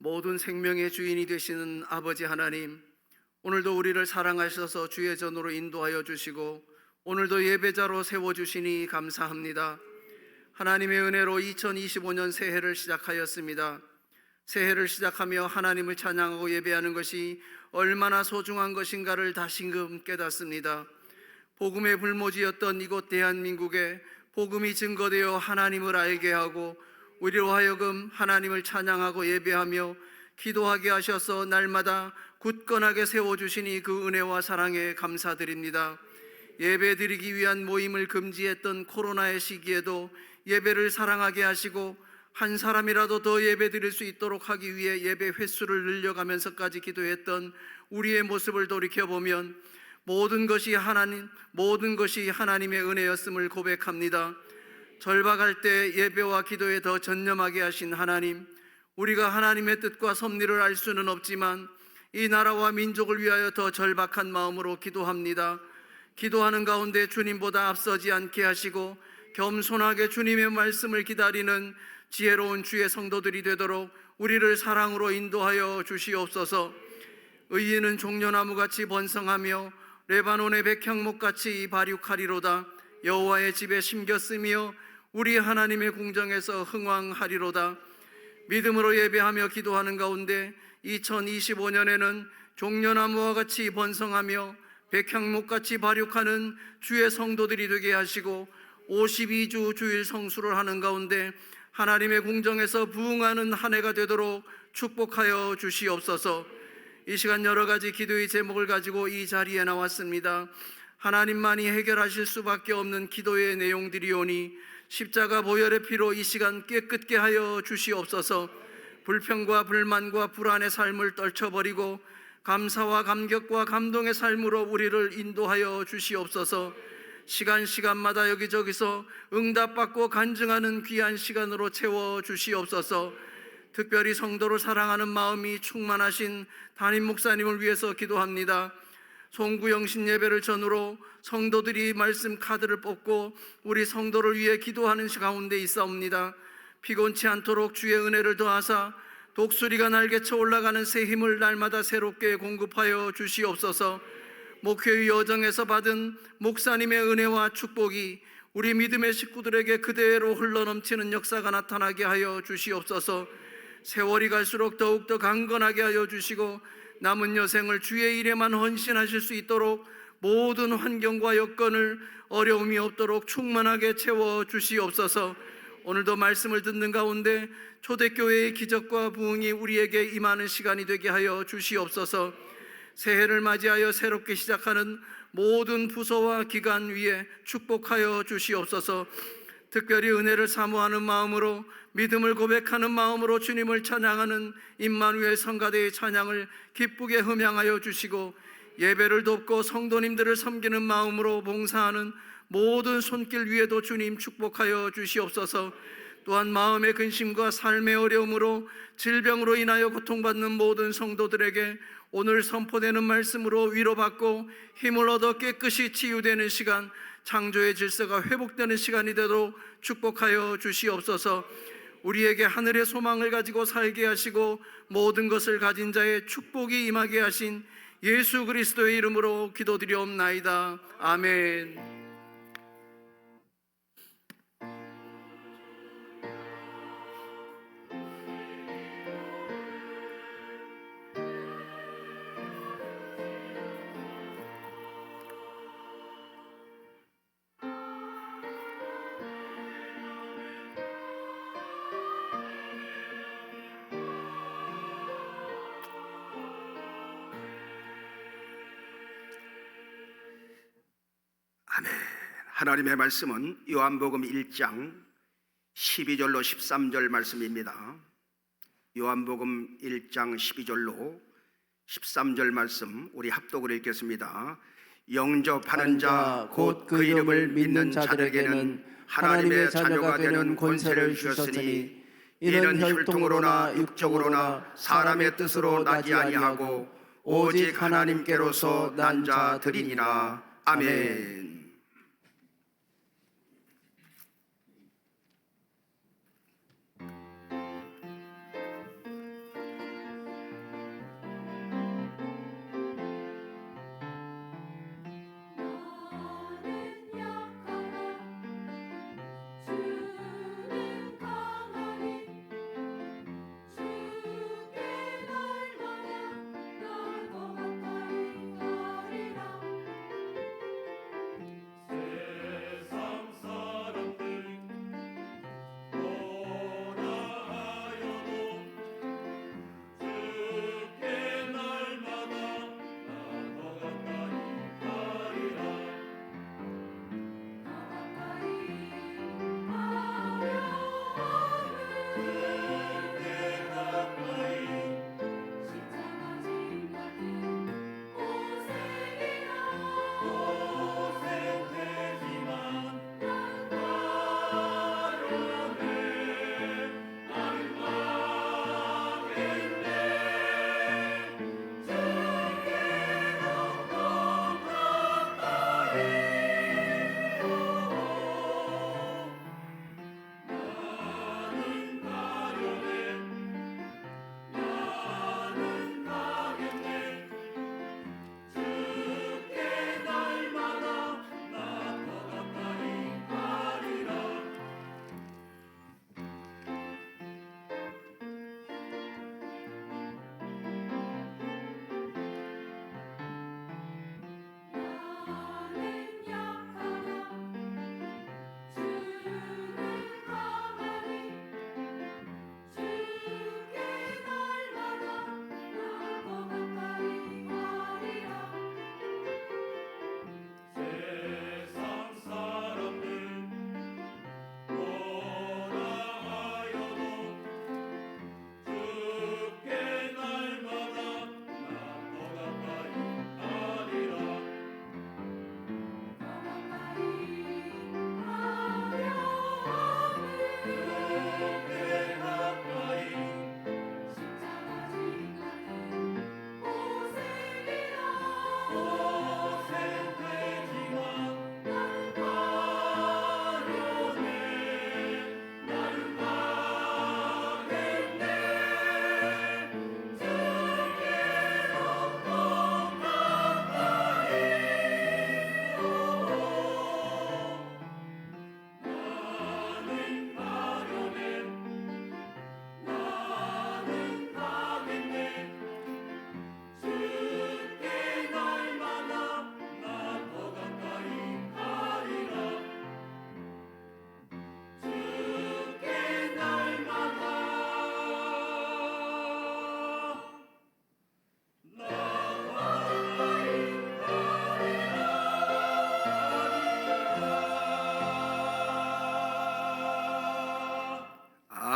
모든 생명의 주인이 되시는 아버지 하나님, 오늘도 우리를 사랑하셔서 주의 전으로 인도하여 주시고 오늘도 예배자로 세워주시니 감사합니다. 하나님의 은혜로 2025년 새해를 시작하였습니다. 새해를 시작하며 하나님을 찬양하고 예배하는 것이 얼마나 소중한 것인가를 다시금 깨닫습니다. 복음의 불모지였던 이곳 대한민국에 복음이 증거되어 하나님을 알게 하고 우리로 하여금 하나님을 찬양하고 예배하며 기도하게 하셔서 날마다 굳건하게 세워주시니 그 은혜와 사랑에 감사드립니다. 예배드리기 위한 모임을 금지했던 코로나의 시기에도 예배를 사랑하게 하시고 한 사람이라도 더 예배드릴 수 있도록 하기 위해 예배 횟수를 늘려가면서까지 기도했던 우리의 모습을 돌이켜보면 모든 것이 하나님의 은혜였음을 고백합니다. 절박할 때 예배와 기도에 더 전념하게 하신 하나님, 우리가 하나님의 뜻과 섭리를 알 수는 없지만 이 나라와 민족을 위하여 더 절박한 마음으로 기도합니다. 기도하는 가운데 주님보다 앞서지 않게 하시고 겸손하게 주님의 말씀을 기다리는 지혜로운 주의 성도들이 되도록 우리를 사랑으로 인도하여 주시옵소서. 의인은 종려나무같이 번성하며 레바논의 백향목같이 발육하리로다. 여호와의 집에 심겼으며 우리 하나님의 궁정에서 흥왕하리로다. 믿음으로 예배하며 기도하는 가운데 2025년에는 종려나무와 같이 번성하며 백향목같이 발육하는 주의 성도들이 되게 하시고 52주 주일 성수를 하는 가운데 하나님의 궁정에서 부흥하는 한 해가 되도록 축복하여 주시옵소서. 이 시간 여러 가지 기도의 제목을 가지고 이 자리에 나왔습니다. 하나님만이 해결하실 수밖에 없는 기도의 내용들이오니 십자가 보혈의 피로 이 시간 깨끗게 하여 주시옵소서. 불평과 불만과 불안의 삶을 떨쳐버리고 감사와 감격과 감동의 삶으로 우리를 인도하여 주시옵소서. 시간마다 여기저기서 응답받고 간증하는 귀한 시간으로 채워 주시옵소서. 특별히 성도를 사랑하는 마음이 충만하신 담임 목사님을 위해서 기도합니다. 송구영신 예배를 전후로 성도들이 말씀 카드를 뽑고 우리 성도를 위해 기도하는 가운데 있사옵니다. 피곤치 않도록 주의 은혜를 더하사 독수리가 날개쳐 올라가는 새 힘을 날마다 새롭게 공급하여 주시옵소서. 목회의 여정에서 받은 목사님의 은혜와 축복이 우리 믿음의 식구들에게 그대로 흘러넘치는 역사가 나타나게 하여 주시옵소서. 세월이 갈수록 더욱더 강건하게 하여 주시고 남은 여생을 주의 일에만 헌신하실 수 있도록 모든 환경과 여건을 어려움이 없도록 충만하게 채워 주시옵소서. 오늘도 말씀을 듣는 가운데 초대교회의 기적과 부흥이 우리에게 임하는 시간이 되게 하여 주시옵소서. 새해를 맞이하여 새롭게 시작하는 모든 부서와 기관 위에 축복하여 주시옵소서. 특별히 은혜를 사모하는 마음으로 믿음을 고백하는 마음으로 주님을 찬양하는 임마누엘 성가대의 찬양을 기쁘게 흠양하여 주시고 예배를 돕고 성도님들을 섬기는 마음으로 봉사하는 모든 손길 위에도 주님 축복하여 주시옵소서. 또한 마음의 근심과 삶의 어려움으로 질병으로 인하여 고통받는 모든 성도들에게 오늘 선포되는 말씀으로 위로받고 힘을 얻어 깨끗이 치유되는 시간, 창조의 질서가 회복되는 시간이 되도록 축복하여 주시옵소서. 우리에게 하늘의 소망을 가지고 살게 하시고 모든 것을 가진 자의 축복이 임하게 하신 예수 그리스도의 이름으로 기도드리옵나이다. 아멘. 아멘. 하나님의 말씀은 요한복음 1장 12절로 13절 말씀입니다. 요한복음 1장 12절로 13절 말씀 우리 합독을 읽겠습니다. 영접하는 자 곧 그 이름을 믿는 자들에게는 하나님의 자녀가 되는 권세를 주셨으니 이는 혈통으로나 육적으로나 사람의 뜻으로 나지 아니하고 오직 하나님께로서 난 자들이니라. 아멘.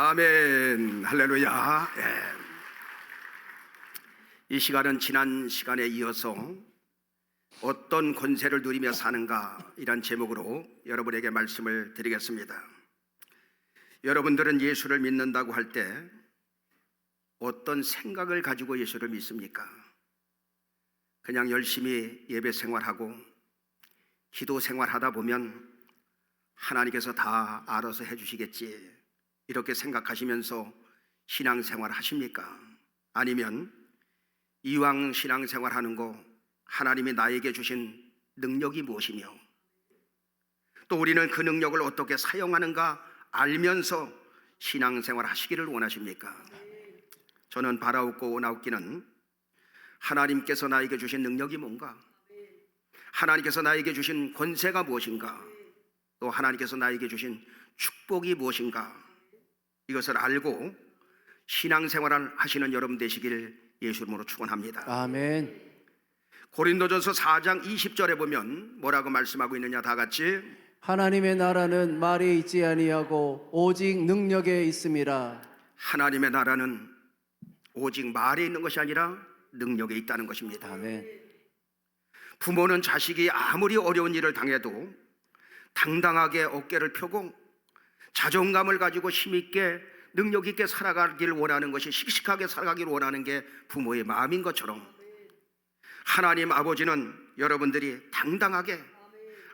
아멘. 할렐루야. 이 시간은 지난 시간에 이어서 어떤 권세를 누리며 사는가 이란 제목으로 여러분에게 말씀을 드리겠습니다. 여러분들은 예수를 믿는다고 할 때 어떤 생각을 가지고 예수를 믿습니까? 그냥 열심히 예배 생활하고 기도 생활하다 보면 하나님께서 다 알아서 해주시겠지 이렇게 생각하시면서 신앙생활 하십니까? 아니면 이왕 신앙생활 하는 거 하나님이 나에게 주신 능력이 무엇이며 또 우리는 그 능력을 어떻게 사용하는가 알면서 신앙생활 하시기를 원하십니까? 저는 바라옵고 원하옵기는 하나님께서 나에게 주신 능력이 뭔가, 하나님께서 나에게 주신 권세가 무엇인가, 또 하나님께서 나에게 주신 축복이 무엇인가, 이것을 알고 신앙생활을 하시는 여러분 되시길 예수 이름으로 축원합니다. 아멘. 고린도전서 4장 20절에 보면 뭐라고 말씀하고 있느냐, 다 같이 하나님의 나라는 말에 있지 아니하고 오직 능력에 있음이라. 하나님의 나라는 오직 말에 있는 것이 아니라 능력에 있다는 것입니다. 아멘. 부모는 자식이 아무리 어려운 일을 당해도 당당하게 어깨를 펴고 자존감을 가지고 힘있게 능력 있게 살아가길 원하는 것이, 씩씩하게 살아가길 원하는 게 부모의 마음인 것처럼 하나님 아버지는 여러분들이 당당하게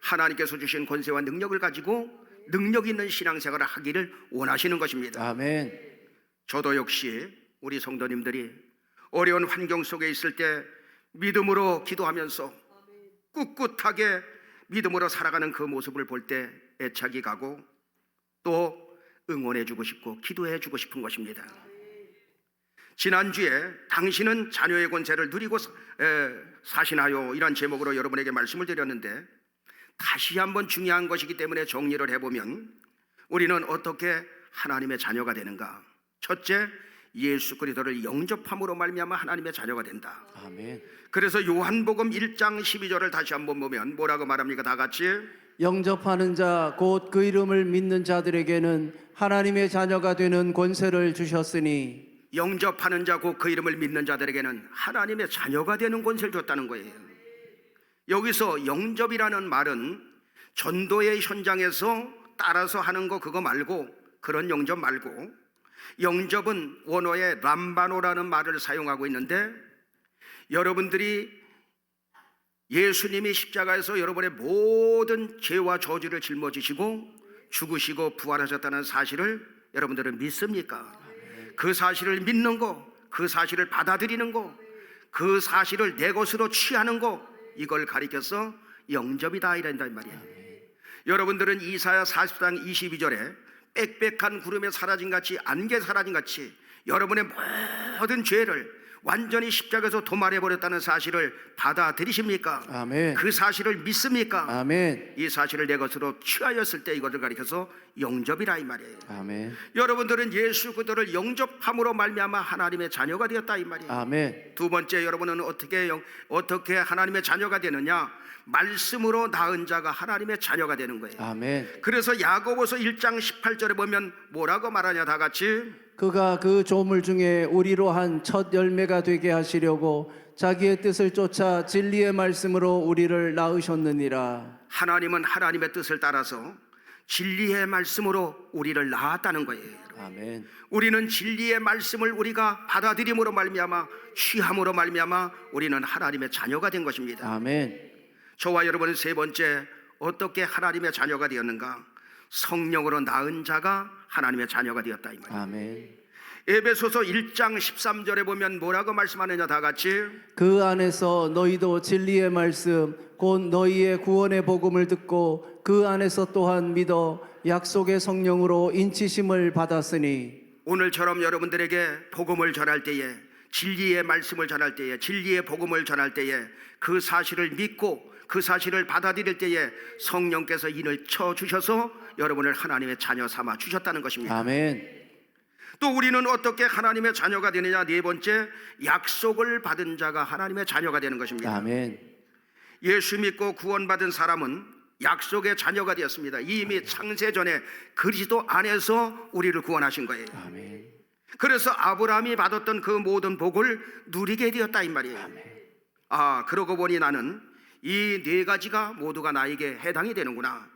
하나님께서 주신 권세와 능력을 가지고 능력 있는 신앙생활을 하기를 원하시는 것입니다. 아멘. 저도 역시 우리 성도님들이 어려운 환경 속에 있을 때 믿음으로 기도하면서 꿋꿋하게 믿음으로 살아가는 그 모습을 볼 때 애착이 가고 또 응원해주고 싶고 기도해주고 싶은 것입니다. 지난주에 당신은 자녀의 권세를 누리고 사시나요? 이런 제목으로 여러분에게 말씀을 드렸는데 다시 한번 중요한 것이기 때문에 정리를 해보면 우리는 어떻게 하나님의 자녀가 되는가? 첫째, 예수 그리스도를 영접함으로 말미암아 하나님의 자녀가 된다. 아멘. 그래서 요한복음 1장 12절을 다시 한번 보면 뭐라고 말합니까? 다 같이 영접하는 자 곧 그 이름을 믿는 자들에게는 하나님의 자녀가 되는 권세를 주셨으니. 영접하는 자 곧 그 이름을 믿는 자들에게는 하나님의 자녀가 되는 권세를 줬다는 거예요. 여기서 영접이라는 말은 전도의 현장에서 따라서 하는 거 그거 말고, 그런 영접 말고, 영접은 원어에 람바노라는 말을 사용하고 있는데 여러분들이 예수님이 십자가에서 여러분의 모든 죄와 저주를 짊어지시고 죽으시고 부활하셨다는 사실을 여러분들은 믿습니까? 그 사실을 믿는 거, 그 사실을 받아들이는 거, 그 사실을 내 것으로 취하는 거, 이걸 가리켜서 영접이다 이란단 말이에요. 여러분들은 이사야 40장 22절에 빽빽한 구름에 사라진 같이, 안개 사라진 같이 여러분의 모든 죄를 완전히 십자가에서 도말해버렸다는 사실을 받아들이십니까? 아멘. 그 사실을 믿습니까? 아멘. 이 사실을 내 것으로 취하였을 때 이것을 가리켜서 영접이라 이 말이에요. 아멘. 여러분들은 예수 그리스도를 영접함으로 말미암아 하나님의 자녀가 되었다 이 말이에요. 아멘. 두 번째, 여러분은 어떻게 하나님의 자녀가 되느냐? 말씀으로 낳은 자가 하나님의 자녀가 되는 거예요. 아멘. 그래서 야고보서 1장 18절에 보면 뭐라고 말하냐, 다 같이 그가 그 조물 중에 우리로 한 첫 열매가 되게 하시려고 자기의 뜻을 쫓아 진리의 말씀으로 우리를 낳으셨느니라. 하나님은 하나님의 뜻을 따라서 진리의 말씀으로 우리를 낳았다는 거예요. 아멘. 우리는 진리의 말씀을 우리가 받아들임으로 말미암아, 취함으로 말미암아 우리는 하나님의 자녀가 된 것입니다. 아멘. 저와 여러분은 세 번째, 어떻게 하나님의 자녀가 되었는가? 성령으로 낳은 자가 하나님의 자녀가 되었다 이 말이에요. 아멘. 에베소서 1장 13절에 보면 뭐라고 말씀하느냐, 다 같이 그 안에서 너희도 진리의 말씀 곧 너희의 구원의 복음을 듣고 그 안에서 또한 믿어 약속의 성령으로 인치심을 받았으니. 오늘처럼 여러분들에게 복음을 전할 때에, 진리의 말씀을 전할 때에, 진리의 복음을 전할 때에 그 사실을 믿고 그 사실을 받아들일 때에 성령께서 인을 쳐주셔서 여러분을 하나님의 자녀 삼아 주셨다는 것입니다. 아멘. 또 우리는 어떻게 하나님의 자녀가 되느냐? 네 번째, 약속을 받은 자가 하나님의 자녀가 되는 것입니다. 아멘. 예수 믿고 구원받은 사람은 약속의 자녀가 되었습니다. 이미 창세 전에 그리스도 안에서 우리를 구원하신 거예요. 아멘. 그래서 아브라함이 받았던 그 모든 복을 누리게 되었다 이 말이에요. 그러고 보니 나는 이 네 가지가 모두가 나에게 해당이 되는구나.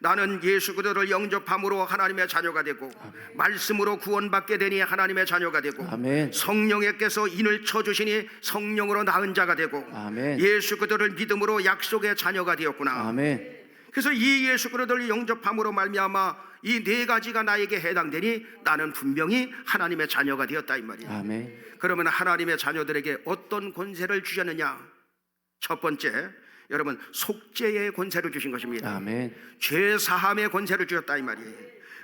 나는 예수 그리스도를 영접함으로 하나님의 자녀가 되고, 말씀으로 구원받게 되니 하나님의 자녀가 되고, 아멘. 성령께서 인을 쳐주시니 성령으로 낳은 자가 되고, 아멘. 예수 그리스도를 믿음으로 약속의 자녀가 되었구나. 아멘. 그래서 이 예수 그리스도를 영접함으로 말미암아 이 네 가지가 나에게 해당되니 나는 분명히 하나님의 자녀가 되었다 이 말이에요. 아멘. 그러면 하나님의 자녀들에게 어떤 권세를 주셨느냐? 첫 번째, 여러분, 속죄의 권세를 주신 것입니다. 아멘. 죄 사함의 권세를 주셨다 이 말이에요.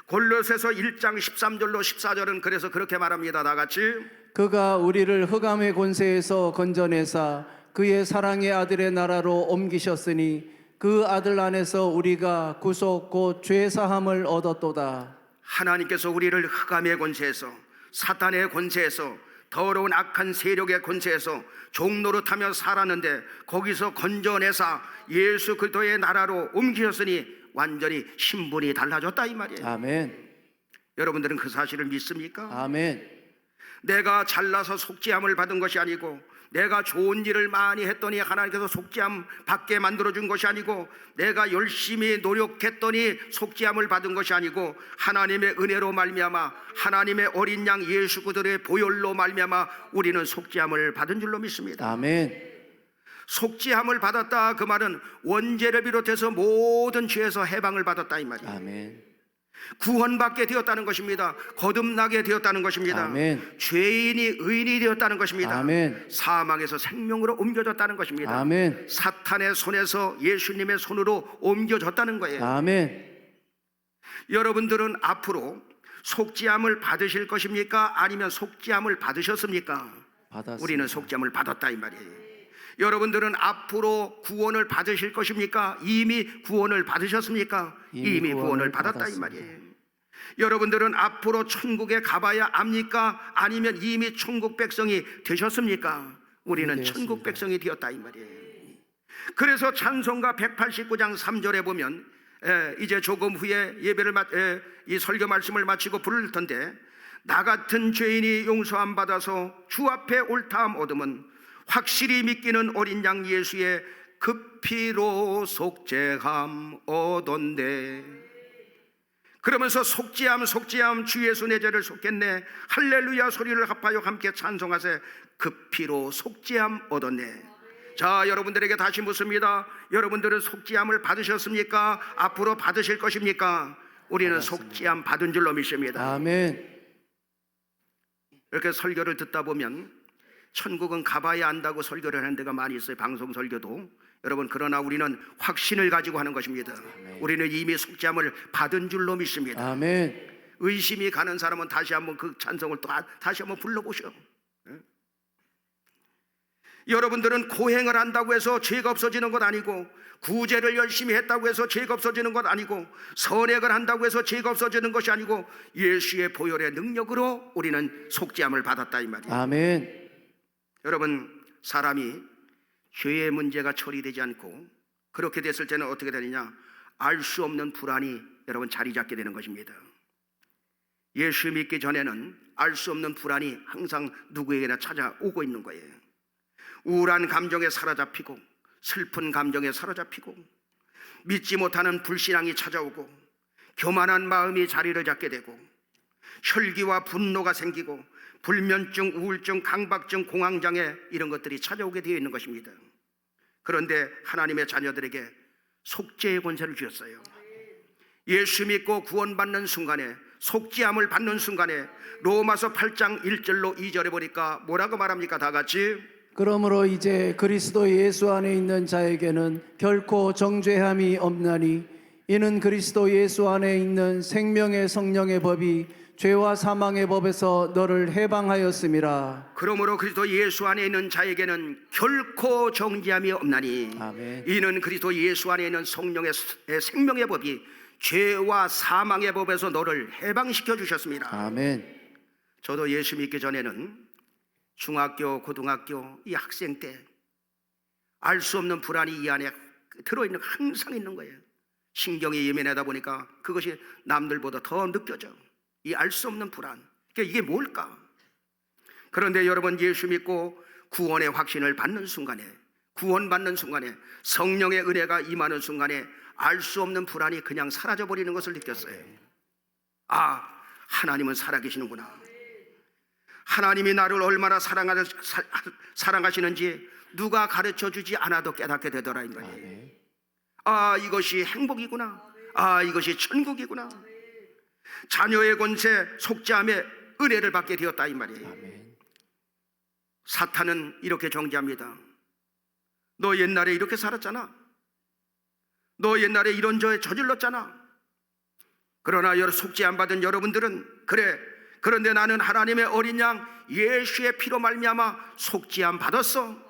골로새서 1장 13절로 14절은 그래서 그렇게 말합니다. 다 같이. 그가 우리를 흑암의 권세에서 건져내사 그의 사랑의 아들의 나라로 옮기셨으니 그 아들 안에서 우리가 구속 곧 죄 사함을 얻었도다. 하나님께서 우리를 흑암의 권세에서, 사탄의 권세에서, 더러운 악한 세력의 권세에서 종노릇하며 살았는데 거기서 건져내사 예수 그리스도의 나라로 옮기셨으니 완전히 신분이 달라졌다 이 말이에요. 아멘. 여러분들은 그 사실을 믿습니까? 아멘. 내가 잘나서 속죄함을 받은 것이 아니고, 내가 좋은 일을 많이 했더니 하나님께서 속죄함 받게 만들어준 것이 아니고, 내가 열심히 노력했더니 속죄함을 받은 것이 아니고, 하나님의 은혜로 말미암아 하나님의 어린 양 예수 그리스도의 보혈로 말미암아 우리는 속죄함을 받은 줄로 믿습니다. 아멘. 속죄함을 받았다 그 말은 원죄를 비롯해서 모든 죄에서 해방을 받았다 이 말이에요. 아멘. 구원받게 되었다는 것입니다. 거듭나게 되었다는 것입니다. 아멘. 죄인이 의인이 되었다는 것입니다. 아멘. 사망에서 생명으로 옮겨졌다는 것입니다. 아멘. 사탄의 손에서 예수님의 손으로 옮겨졌다는 거예요. 아멘. 여러분들은 앞으로 속죄함을 받으실 것입니까? 아니면 속죄함을 받으셨습니까? 받았습니다. 우리는 속죄함을 받았다 이 말이에요. 여러분들은 앞으로 구원을 받으실 것입니까? 이미 구원을 받으셨습니까? 이미 구원을 받았다 이 말이에요. 여러분들은 앞으로 천국에 가봐야 합니까? 아니면 이미 천국 백성이 되셨습니까? 우리는 천국 백성이 되었다 이 말이에요. 그래서 찬송가 189장 3절에 보면 이제 조금 후에 이 설교 말씀을 마치고 부를 텐데, 나 같은 죄인이 용서함 받아서 주 앞에 옳다함 얻음은 확실히 믿기는 어린 양 예수의 그 피로 속죄함 얻었네. 그러면서 속죄함 주 예수 내 죄를 속겠네, 할렐루야 소리를 합하여 함께 찬송하세. 그 피로 속죄함 얻었네. 자, 여러분들에게 다시 묻습니다. 여러분들은 속죄함을 받으셨습니까? 앞으로 받으실 것입니까? 우리는 속죄함 받은 줄로 믿습니다. 아멘. 이렇게 설교를 듣다 보면 천국은 가봐야 한다고 설교를 하는 데가 많이 있어요. 방송 설교도. 여러분, 그러나 우리는 확신을 가지고 하는 것입니다. 우리는 이미 속죄함을 받은 줄로 믿습니다. 아멘. 의심이 가는 사람은 다시 한번 그 찬송을 또 다시 한번 불러보셔. 여러분들은 고행을 한다고 해서 죄가 없어지는 것 아니고, 구제를 열심히 했다고 해서 죄가 없어지는 것 아니고, 선행을 한다고 해서 죄가 없어지는 것이 아니고, 예수의 보혈의 능력으로 우리는 속죄함을 받았다 이 말이에요. 아멘. 여러분, 사람이 죄의 문제가 처리되지 않고 그렇게 됐을 때는 어떻게 되느냐? 알 수 없는 불안이 여러분 자리 잡게 되는 것입니다. 예수 믿기 전에는 알 수 없는 불안이 항상 누구에게나 찾아오고 있는 거예요. 우울한 감정에 사로잡히고, 슬픈 감정에 사로잡히고, 믿지 못하는 불신앙이 찾아오고, 교만한 마음이 자리를 잡게 되고, 혈기와 분노가 생기고, 불면증, 우울증, 강박증, 공황장애, 이런 것들이 찾아오게 되어 있는 것입니다. 그런데 하나님의 자녀들에게 속죄의 권세를 주셨어요. 예수 믿고 구원받는 순간에, 속죄함을 받는 순간에 로마서 8장 1절로 2절에 보니까 뭐라고 말합니까? 다 같이. 그러므로 이제 그리스도 예수 안에 있는 자에게는 결코 정죄함이 없나니 이는 그리스도 예수 안에 있는 생명의 성령의 법이 죄와 사망의 법에서 너를 해방하였음이라. 그러므로 그리스도 예수 안에 있는 자에게는 결코 정죄함이 없나니 아멘. 이는 그리스도 예수 안에 있는 성령의 생명의 법이 죄와 사망의 법에서 너를 해방시켜 주셨습니다. 아멘. 저도 예수 믿기 전에는 중학교, 고등학교 이 학생 때 알 수 없는 불안이 이 안에 들어있는, 항상 있는 거예요. 신경이 예민하다 보니까 그것이 남들보다 더 느껴져. 이 알 수 없는 불안. 그러니까 이게 뭘까? 그런데 여러분, 예수 믿고 구원의 확신을 받는 순간에, 구원받는 순간에, 성령의 은혜가 임하는 순간에 알 수 없는 불안이 그냥 사라져 버리는 것을 느꼈어요. 아, 하나님은 살아계시는구나. 하나님이 나를 얼마나 사랑하시는지 누가 가르쳐 주지 않아도 깨닫게 되더라 이 말이에요. 아, 이것이 행복이구나. 아, 이것이 천국이구나. 자녀의 권세, 속죄함의 은혜를 받게 되었다 이 말이에요. 사탄은 이렇게 정죄합니다. 너 옛날에 이렇게 살았잖아. 너 옛날에 이런 죄 저질렀잖아. 그러나 속죄 안 받은 여러분들은, 그래, 그런데 나는 하나님의 어린 양 예수의 피로 말미암아 속죄함 받았어.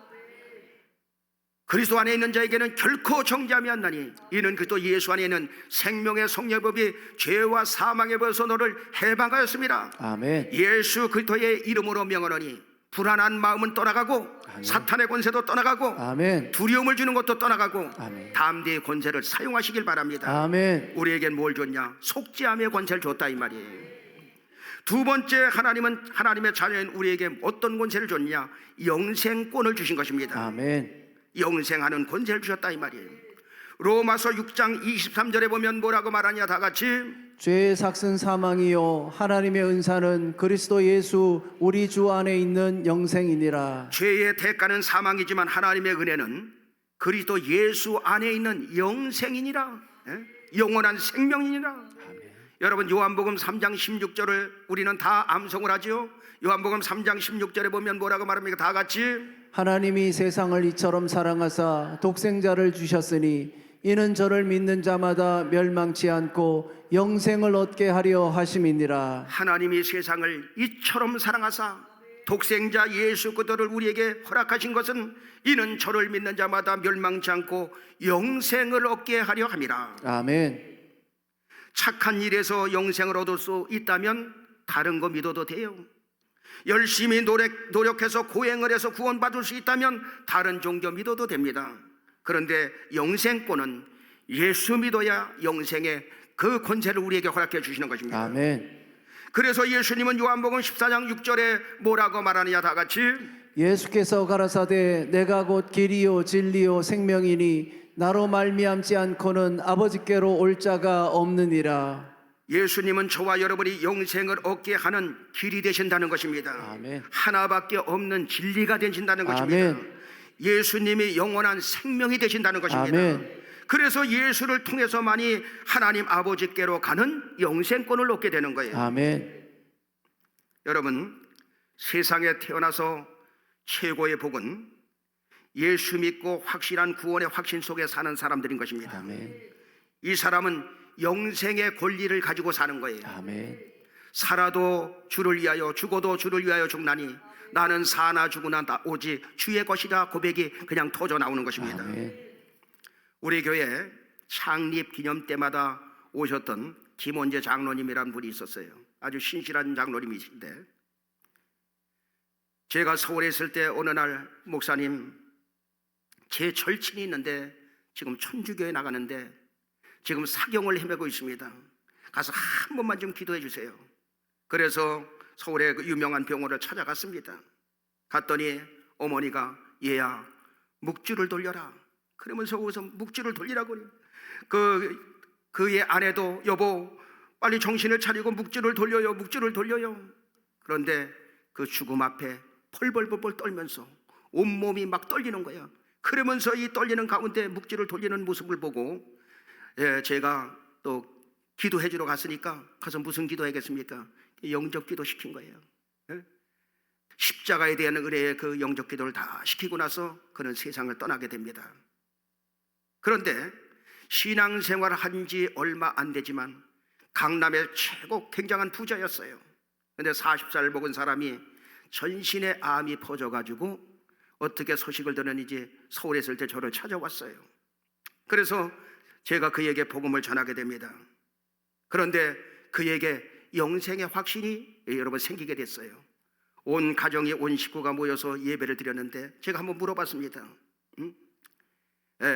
그리스도 안에 있는 자에게는 결코 정죄함이 안 나니 이는 그리스도 예수 안에 있는 생명의 성령법이 죄와 사망의 벌에서 너를 해방하였습니다. 아멘. 예수 그리스도의 이름으로 명하노니 불안한 마음은 떠나가고, 아멘. 사탄의 권세도 떠나가고, 아멘. 두려움을 주는 것도 떠나가고, 아멘. 담대의 권세를 사용하시길 바랍니다. 아멘. 우리에겐 뭘 줬냐? 속죄함의 권세를 줬다 이 말이에요. 두 번째, 하나님은 하나님의 자녀인 우리에게 어떤 권세를 줬냐? 영생권을 주신 것입니다. 아멘. 영생하는 권세를 주셨다 이 말이에요. 로마서 6장 23절에 보면 뭐라고 말하냐? 다 같이. 죄의 삭슨 사망이요 하나님의 은사는 그리스도 예수 우리 주 안에 있는 영생이니라. 죄의 대가는 사망이지만 하나님의 은혜는 그리스도 예수 안에 있는 영생이니라. 영원한 생명이니라. 여러분, 요한복음 3장 16절을 우리는 다 암송을 하죠. 요한복음 3장 16절에 보면 뭐라고 말합니까? 다 같이. 하나님이 세상을 이처럼 사랑하사 독생자를 주셨으니 이는 저를 믿는 자마다 멸망치 않고 영생을 얻게 하려 하심이니라. 하나님이 세상을 이처럼 사랑하사 독생자 예수 그리스도를 우리에게 허락하신 것은 이는 저를 믿는 자마다 멸망치 않고 영생을 얻게 하려 함이라. 아멘. 착한 일에서 영생을 얻을 수 있다면 다른 거 믿어도 돼요. 열심히 노력해서 고행을 해서 구원받을 수 있다면 다른 종교 믿어도 됩니다. 그런데 영생권은 예수 믿어야 영생의 그 권세를 우리에게 허락해 주시는 것입니다. 아멘. 그래서 예수님은 요한복음 14장 6절에 뭐라고 말하느냐? 다 같이. 예수께서 가라사대 내가 곧 길이요 진리요 생명이니 나로 말미암지 않고는 아버지께로 올 자가 없느니라. 예수님은 저와 여러분이 영생을 얻게 하는 길이 되신다는 것입니다. 아멘. 하나밖에 없는 진리가 되신다는 것입니다. 아멘. 예수님이 영원한 생명이 되신다는 것입니다. 아멘. 그래서 예수를 통해서만이 하나님 아버지께로 가는 영생권을 얻게 되는 거예요. 아멘. 여러분, 세상에 태어나서 최고의 복은 예수 믿고 확실한 구원의 확신 속에 사는 사람들인 것입니다. 아멘. 이 사람은 영생의 권리를 가지고 사는 거예요. 아멘. 살아도 주를 위하여 죽어도 주를 위하여 죽나니 나는 사나 죽으나 오직 주의 것이라 고백이 그냥 터져 나오는 것입니다. 아멘. 우리 교회 창립 기념 때마다 오셨던 김원재 장로님이라는 분이 있었어요. 아주 신실한 장로님이신데, 제가 서울에 있을 때 어느 날, 목사님, 제 절친이 있는데 지금 천주교에 나가는데 지금 사경을 헤매고 있습니다. 가서 한 번만 좀 기도해 주세요. 그래서 서울의 그 유명한 병원을 찾아갔습니다. 갔더니 어머니가, 얘야, 묵주를 돌려라. 그러면서 거기서 묵주를 돌리라고. 그의 아내도, 여보, 빨리 정신을 차리고 묵주를 돌려요, 묵주를 돌려요. 그런데 그 죽음 앞에 펄벌벌 떨면서 온몸이 막 떨리는 거야. 그러면서 이 떨리는 가운데 묵주를 돌리는 모습을 보고, 제가 또 기도해 주러 갔으니까 가서 무슨 기도하겠습니까? 영접 기도 시킨 거예요. 십자가에 대한 은혜의 그 영접 기도를 다 시키고 나서 그는 세상을 떠나게 됩니다. 그런데 신앙생활을 한 지 얼마 안 되지만 강남의 최고 굉장한 부자였어요. 그런데 40살을 먹은 사람이 전신에 암이 퍼져가지고 어떻게 소식을 들었는지 서울에 있을 때 저를 찾아왔어요. 그래서 제가 그에게 복음을 전하게 됩니다. 그런데 그에게 영생의 확신이 여러분 생기게 됐어요. 온 가정이, 온 식구가 모여서 예배를 드렸는데 제가 한번 물어봤습니다.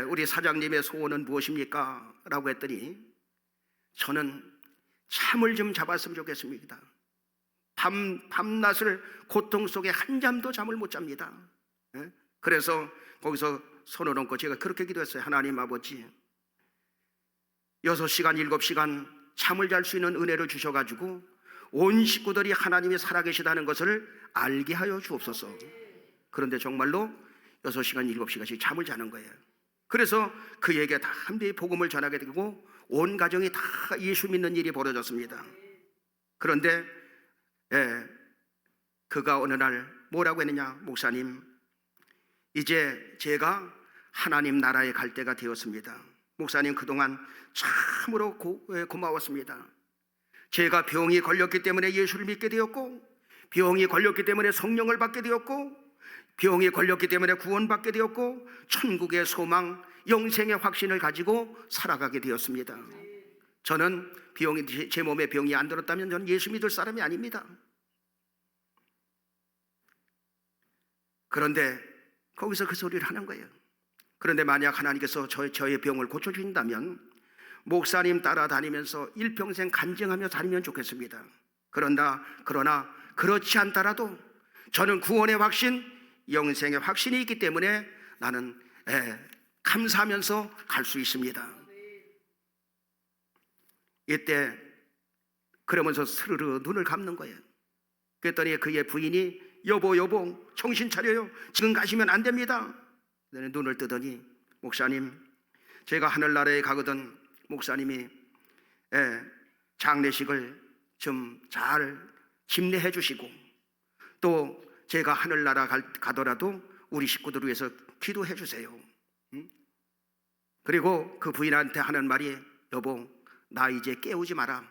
우리 사장님의 소원은 무엇입니까? 라고 했더니 저는 잠을 좀 잡았으면 좋겠습니다. 밤낮을 고통 속에 한 잠도 잠을 못 잡니다. 그래서 거기서 손을 얹고 제가 그렇게 기도했어요. 하나님 아버지, 6시간 7시간 잠을 잘 수 있는 은혜를 주셔가지고 온 식구들이 하나님이 살아계시다는 것을 알게 하여 주옵소서. 그런데 정말로 6시간 7시간씩 잠을 자는 거예요. 그래서 그에게 다 함께 복음을 전하게 되고 온 가정이 다 예수 믿는 일이 벌어졌습니다. 그런데 그가 어느 날 뭐라고 했느냐? 목사님, 이제 제가 하나님 나라에 갈 때가 되었습니다. 목사님, 그동안 참으로 고마웠습니다. 제가 병이 걸렸기 때문에 예수를 믿게 되었고, 병이 걸렸기 때문에 성령을 받게 되었고, 병이 걸렸기 때문에 구원받게 되었고, 천국의 소망, 영생의 확신을 가지고 살아가게 되었습니다. 저는 제 몸에 병이 안 들었다면 저는 예수 믿을 사람이 아닙니다. 그런데 거기서 그 소리를 하는 거예요. 그런데 만약 하나님께서 저의 병을 고쳐주신다면 목사님 따라다니면서 일평생 간증하며 다니면 좋겠습니다. 그러나 그렇지 않더라도 저는 구원의 확신, 영생의 확신이 있기 때문에 나는 감사하면서 갈 수 있습니다. 이때 그러면서 스르르 눈을 감는 거예요. 그랬더니 그의 부인이 여보 정신 차려요. 지금 가시면 안 됩니다. 눈을 뜨더니 목사님, 제가 하늘나라에 가거든 목사님이 장례식을 좀 잘 집례해 주시고 또 제가 하늘나라 가더라도 우리 식구들을 위해서 기도해 주세요. 그리고 그 부인한테 하는 말이 여보, 나 이제 깨우지 마라.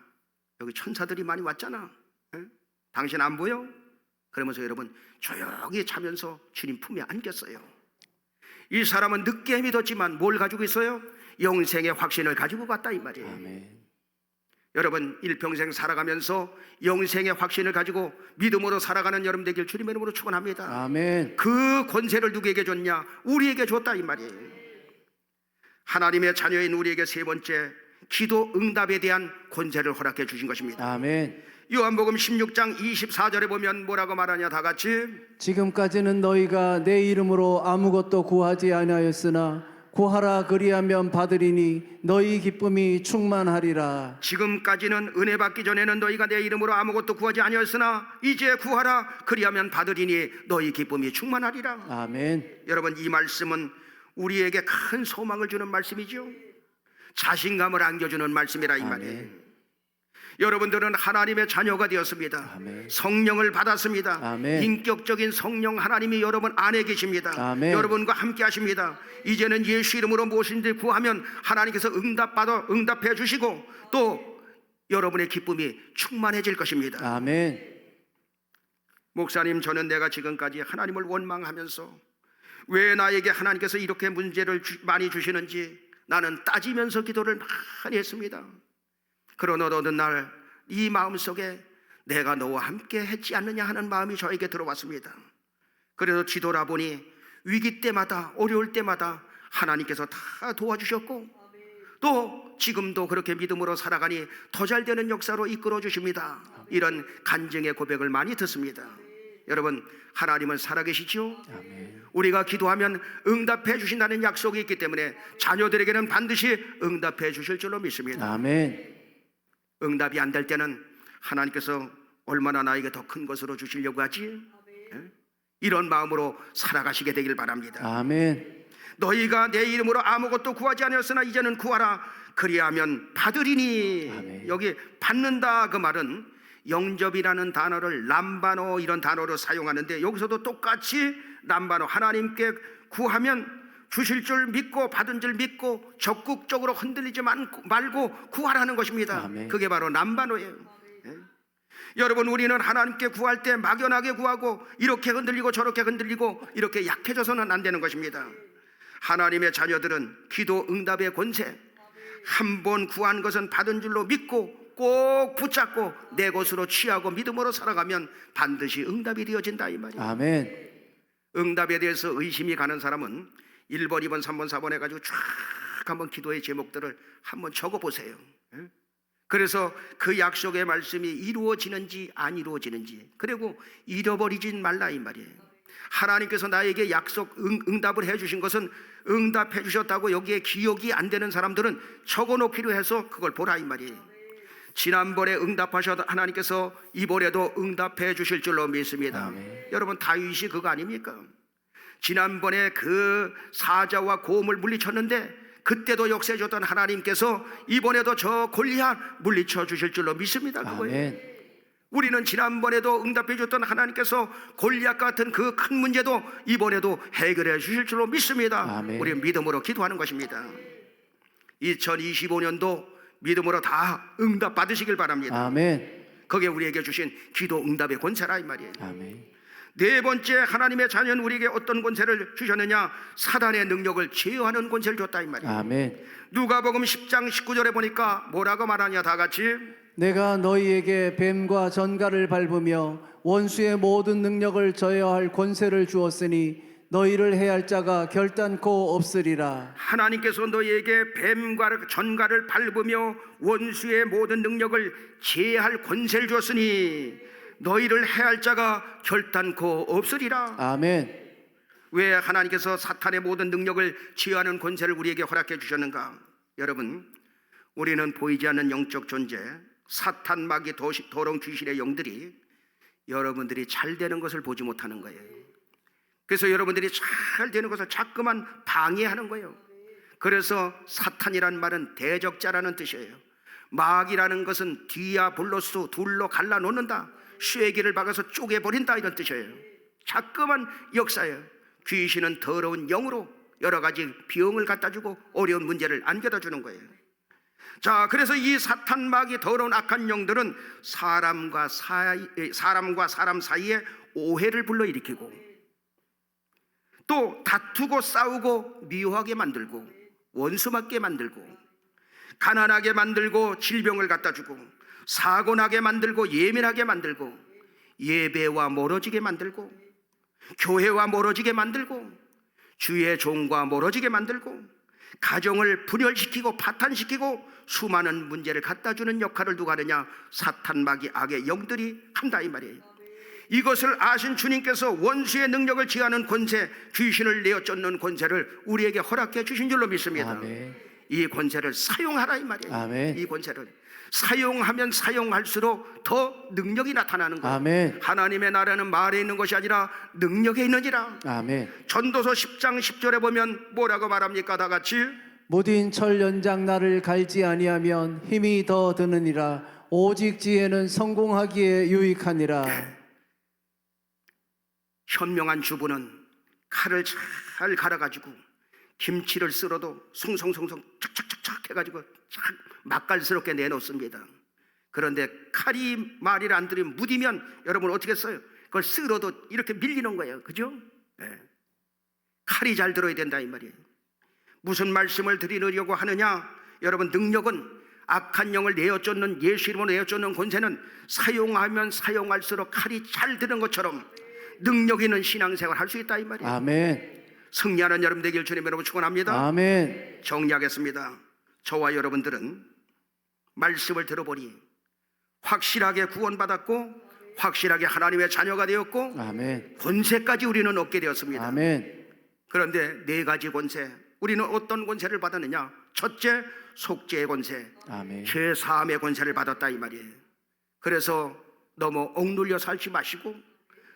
여기 천사들이 많이 왔잖아. 당신 안 보여? 그러면서 여러분 조용히 자면서 주님 품에 안겼어요. 이 사람은 늦게 믿었지만 뭘 가지고 있어요? 영생의 확신을 가지고 갔다 이 말이에요. 아멘. 여러분 일평생 살아가면서 영생의 확신을 가지고 믿음으로 살아가는 여러분 되길 주님의 이름으로 축원합니다. 아멘. 그 권세를 누구에게 줬냐? 우리에게 줬다 이 말이에요. 하나님의 자녀인 우리에게 세 번째, 기도 응답에 대한 권세를 허락해 주신 것입니다. 아멘. 요한복음 16장 24절에 보면 뭐라고 말하냐? 다 같이 지금까지는 너희가 내 이름으로 아무것도 구하지 아니하였으나 구하라 그리하면 받으리니 너희 기쁨이 충만하리라. 지금까지는 은혜 받기 전에는 너희가 내 이름으로 아무것도 구하지 아니하였으나 이제 구하라 그리하면 받으리니 너희 기쁨이 충만하리라. 아멘. 여러분 이 말씀은 우리에게 큰 소망을 주는 말씀이죠. 자신감을 안겨주는 말씀이라 이 말이에요. 여러분들은 하나님의 자녀가 되었습니다. 아멘. 성령을 받았습니다. 아멘. 인격적인 성령 하나님이 여러분 안에 계십니다. 아멘. 여러분과 함께 하십니다. 이제는 예수 이름으로 무엇인지 구하면 하나님께서 응답해 주시고 또 여러분의 기쁨이 충만해질 것입니다. 아멘. 목사님, 저는 내가 지금까지 하나님을 원망하면서 왜 나에게 하나님께서 이렇게 문제를 많이 주시는지 나는 따지면서 기도를 많이 했습니다. 그러나 어느 날 이 마음속에 내가 너와 함께 했지 않느냐 하는 마음이 저에게 들어왔습니다. 그래서 뒤돌아보니 위기 때마다 어려울 때마다 하나님께서 다 도와주셨고 또 지금도 그렇게 믿음으로 살아가니 더 잘 되는 역사로 이끌어 주십니다. 이런 간증의 고백을 많이 듣습니다. 여러분 하나님은 살아계시죠? 우리가 기도하면 응답해 주신다는 약속이 있기 때문에 자녀들에게는 반드시 응답해 주실 줄로 믿습니다. 아멘. 응답이 안 될 때는 하나님께서 얼마나 나에게 더 큰 것으로 주시려고 하지? 이런 마음으로 살아가시게 되길 바랍니다. 아멘. 너희가 내 이름으로 아무것도 구하지 아니었으나 이제는 구하라 그리하면 받으리니. 아멘. 여기 받는다 그 말은 영접이라는 단어를 람바노 이런 단어로 사용하는데 여기서도 똑같이 람바노 하나님께 구하면 주실 줄 믿고 받은 줄 믿고 적극적으로 흔들리지 말고 구하라는 것입니다. 아멘. 그게 바로 람바노예요. 여러분 우리는 하나님께 구할 때 막연하게 구하고 이렇게 흔들리고 저렇게 흔들리고 이렇게 약해져서는 안 되는 것입니다. 하나님의 자녀들은 기도 응답의 권세, 한 번 구한 것은 받은 줄로 믿고 꼭 붙잡고 내 것으로 취하고 믿음으로 살아가면 반드시 응답이 되어진다 이 말이에요. 아멘. 응답에 대해서 의심이 가는 사람은 1번, 2번, 3번, 4번 해가지고 쫙 한번 기도의 제목들을 한번 적어보세요. 그래서 그 약속의 말씀이 이루어지는지 안 이루어지는지, 그리고 잃어버리진 말라 이 말이에요. 하나님께서 나에게 약속 응답을 해주신 것은 응답해 주셨다고 여기에 기억이 안 되는 사람들은 적어놓기로 해서 그걸 보라 이 말이에요. 지난번에 응답하셔도 하나님께서 이번에도 응답해 주실 줄로 믿습니다. 아멘. 여러분, 다윗이 그거 아닙니까? 지난번에 그 사자와 곰을 물리쳤는데 그때도 역사해줬던 하나님께서 이번에도 저 골리앗 물리쳐 주실 줄로 믿습니다. 그거예요. 아멘. 우리는 지난번에도 응답해 줬던 하나님께서 골리앗 같은 그 큰 문제도 이번에도 해결해 주실 줄로 믿습니다. 아멘. 우리 믿음으로 기도하는 것입니다. 2025년도 믿음으로 다 응답 받으시길 바랍니다. 아멘. 그게 우리에게 주신 기도 응답의 권세라 이 말이에요. 아멘. 네 번째, 하나님의 자녀는 우리에게 어떤 권세를 주셨느냐? 사단의 능력을 제어하는 권세를 줬다 이 말이에요. 아멘. 누가복음 10장 19절에 보니까 뭐라고 말하냐? 다 같이 내가 너희에게 뱀과 전갈을 밟으며 원수의 모든 능력을 저해할 권세를 주었으니 너희를 해할 자가 결단코 없으리라. 하나님께서 너희에게 뱀과 전갈을 밟으며 원수의 모든 능력을 제할 권세를 주었으니 너희를 해할 자가 결단코 없으리라. 아멘. 왜 하나님께서 사탄의 모든 능력을 제하는 권세를 우리에게 허락해 주셨는가? 여러분, 우리는 보이지 않는 영적 존재, 사탄, 마귀, 도롱, 귀신의 영들이 여러분들이 잘 되는 것을 보지 못하는 거예요. 그래서 여러분들이 잘 되는 것을 자꾸만 방해하는 거예요. 그래서 사탄이란 말은 대적자라는 뜻이에요. 마귀라는 것은 디아블로스, 둘로 갈라놓는다, 쇠기를 박아서 쪼개버린다, 이런 뜻이에요. 자꾸만 역사예요. 귀신은 더러운 영으로 여러 가지 병을 갖다주고 어려운 문제를 안겨다 주는 거예요. 자, 그래서 이 사탄, 마귀, 더러운 악한 영들은 사람과 사람 사이에 오해를 불러일으키고 또 다투고 싸우고 미워하게 만들고 원수맞게 만들고 가난하게 만들고 질병을 갖다 주고 사고나게 만들고 예민하게 만들고 예배와 멀어지게 만들고 교회와 멀어지게 만들고 주의 종과 멀어지게 만들고 가정을 분열시키고 파탄시키고 수많은 문제를 갖다 주는 역할을 누가 하느냐? 사탄, 마귀, 악의 영들이 한다 이 말이에요. 이것을 아신 주님께서 원수의 능력을 제하는 권세, 귀신을 내어 쫓는 권세를 우리에게 허락해 주신 줄로 믿습니다. 아멘. 이 권세를 사용하라 이 말이에요. 아멘. 이 권세를 사용하면 사용할수록 더 능력이 나타나는 거예요. 아멘. 하나님의 나라는 말에 있는 것이 아니라 능력에 있느니라. 아멘. 전도서 10장 10절에 보면 뭐라고 말합니까? 다 같이 무딘 철 연장 나를 갈지 아니하면 힘이 더 드느니라. 오직 지혜는 성공하기에 유익하니라. 현명한 주부는 칼을 잘 갈아가지고 김치를 썰어도 송송송송 척척척척 해가지고 참 맛깔스럽게 내놓습니다. 그런데 칼이 말을 안 들으면 무디면 여러분 어떻게 써요? 그걸 썰어도 이렇게 밀리는 거예요. 그죠? 네. 칼이 잘 들어야 된다 이 말이에요. 무슨 말씀을 드리려고 하느냐? 여러분, 능력은 악한 영을 내어쫓는, 예수 이름으로 내어쫓는 권세는 사용하면 사용할수록 칼이 잘 드는 것처럼 능력 있는 신앙생활 할 수 있다 이 말이에요. 아멘. 승리하는 여러분 되길 주님 여러분 축원합니다. 아멘. 정리하겠습니다. 저와 여러분들은 말씀을 들어보니 확실하게 구원받았고 확실하게 하나님의 자녀가 되었고 아멘. 권세까지 우리는 얻게 되었습니다. 아멘. 그런데 네 가지 권세, 우리는 어떤 권세를 받았느냐? 첫째, 속죄의 권세, 아멘. 죄사함의 권세를 받았다 이 말이에요. 그래서 너무 억눌려 살지 마시고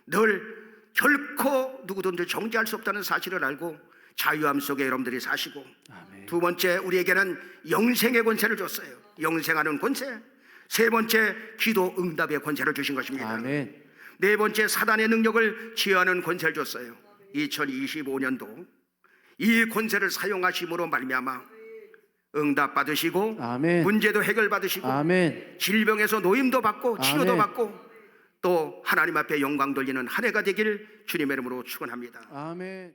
늘 결코 누구든지 정죄할 수 없다는 사실을 알고 자유함 속에 여러분들이 사시고, 아멘. 두 번째, 우리에게는 영생의 권세를 줬어요. 영생하는 권세. 세 번째, 기도 응답의 권세를 주신 것입니다. 아멘. 네 번째, 사단의 능력을 제하는 권세를 줬어요. 2025년도 이 권세를 사용하심으로 말미암아 응답 받으시고 아멘. 문제도 해결 받으시고 아멘. 질병에서 노임도 받고 치료도 아멘. 받고 또 하나님 앞에 영광 돌리는 한 해가 되길 주님의 이름으로 축원합니다. 아멘.